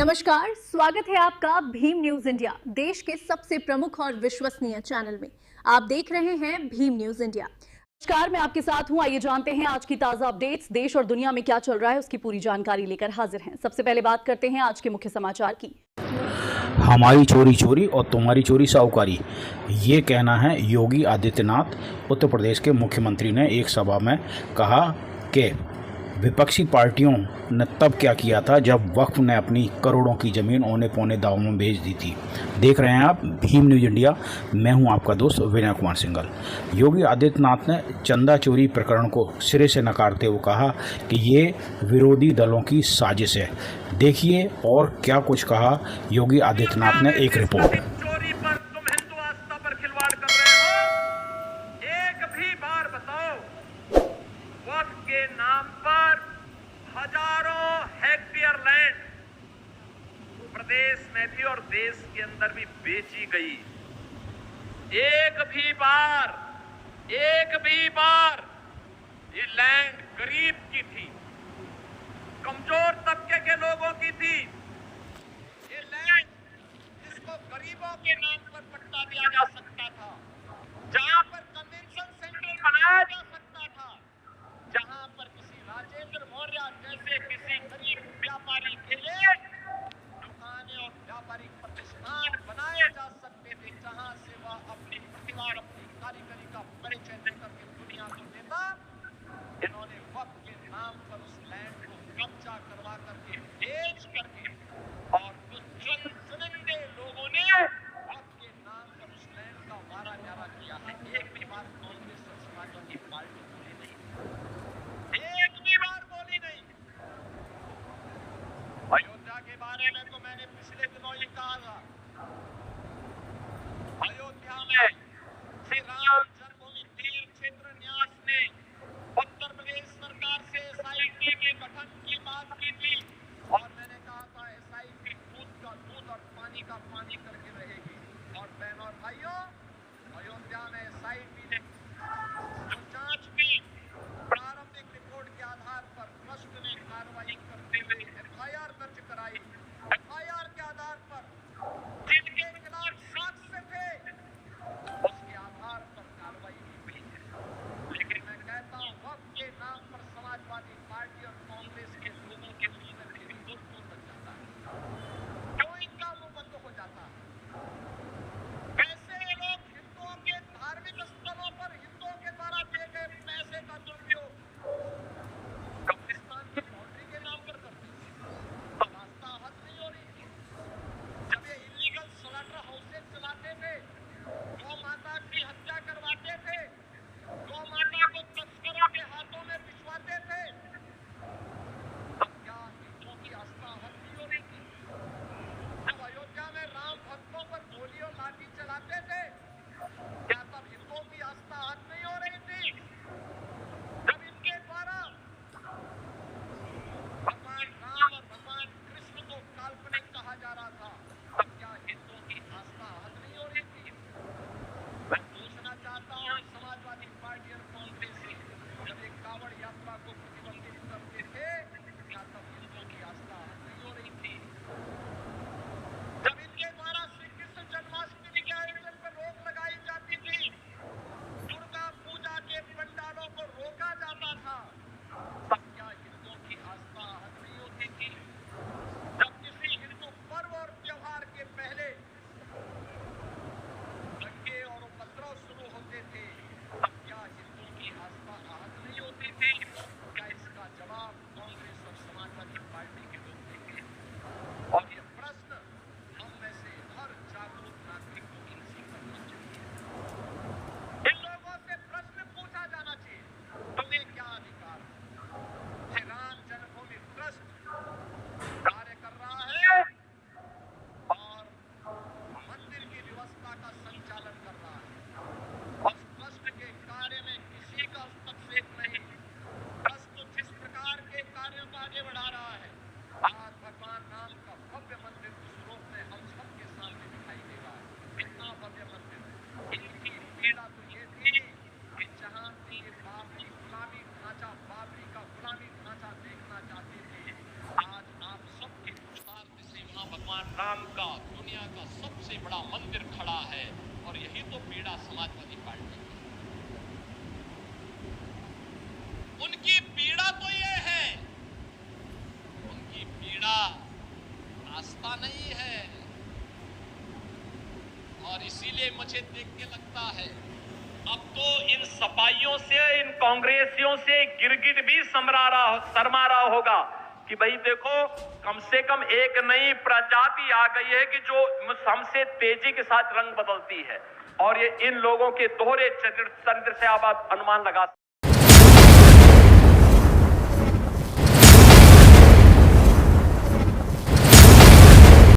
नमस्कार, स्वागत है आपका भीम न्यूज इंडिया, देश के सबसे प्रमुख और विश्वसनीय चैनल में। आप देख रहे हैं भीम न्यूज इंडिया। नमस्कार, मैं आपके साथ हूं। आइए जानते हैं आज की ताजा अपडेट्स। देश और दुनिया में क्या चल रहा है उसकी पूरी जानकारी लेकर हाजिर हैं। सबसे पहले बात करते हैं आज के मुख्य समाचार की। हमारी चोरी चोरी और तुम्हारी चोरी साहूकारी, ये कहना है योगी आदित्यनाथ। उत्तर प्रदेश के मुख्यमंत्री ने एक सभा में कहा कि विपक्षी पार्टियों ने तब क्या किया था जब वक्फ ने अपनी करोड़ों की ज़मीन औने पौने दावों में भेज दी थी। देख रहे हैं आप भीम न्यूज इंडिया, मैं हूं आपका दोस्त विनय कुमार सिंघल। योगी आदित्यनाथ ने चंदा चोरी प्रकरण को सिरे से नकारते हुए कहा कि ये विरोधी दलों की साजिश है। देखिए और क्या कुछ कहा योगी आदित्यनाथ ने, एक रिपोर्ट। चोरी पर तुम हिंदू आस्था पर खिलवाड़ कर रहे हो। एक भी बार बताओ, वक्फ के नाम पर हजारों हेक्टेयर लैंड प्रदेश में भी और देश के अंदर भी बेची गई। एक भी बार ये लैंड गरीब की थी, कमजोर तबके के लोगों की थी। ये लैंड जिसको गरीबों के नाम पर पट्टा दिया जा सकता था, जहां पर कन्वेंशन सेंटर बनाया जा सकता था, जहां पर किसी राजेंद्र मौर्य जैसे किसी गरीब व्यापारी के लिए दुकानें और व्यापारिक प्रतिष्ठान बनाए जा सकते थे, जहां से वह अपनी प्रतिभा और अपनी कारीगरी का परिचय देकर के दुनिया को देता। इन्होंने वक्त के नाम पर उस लैंड को कब्जा करवा करके बेच करके और कुछ चुनिंदे लोगों ने वक्त के नाम पर उस लैंड का मारा न्यारा किया है। एक भी बार कांग्रेस और समाजवादी पार्टी बोली नहीं, एक भी बार बोली नहीं। अयोध्या के बारे में तो मैंने पिछले दिनों ये कहा था। अयोध्या में श्री राम जन्मभूमि तीर्थ क्षेत्र न्यास ने उत्तर प्रदेश सरकार से एसआईटी के गठन की बात की थी और मैंने कहा था एसआईटी दूध का दूध और पानी का पानी करके रहेगी। और बहनों और भाइयों, अयोध्या में एसआईटी ने जो जांच की, प्रारंभिक रिपोर्ट के आधार पर ट्रस्ट ने कार्रवाई करते हुए एफआईआर दर्ज कराई। एफआईआर के आधार पर जिनके खिलाफ साक्ष्य थे उसके आधार पर कार्रवाई की हुई है। लेकिन मैं कहता हूं, वक्त के नाम पर समाजवादी पार्टी और कांग्रेस के लोगों के मुंह में फिर क्यों लग जाता है? क्यों इनका मुंह बंद हो जाता है? कैसे ये लोग समाजवादी पार्टी की। उनकी पीड़ा तो ये है, उनकी पीड़ा आस्था नहीं है, और इसीलिए मुझे देख के लगता है अब तो इन सपाइयों से, इन कांग्रेसियों से गिरगिट भी शर्मा रहा होगा कि भाई देखो, कम से कम एक नई प्रजाति आ गई है कि जो हमसे तेजी के साथ रंग बदलती है, और ये इन लोगों के दोहरे चरित्र से आप अनुमान लगा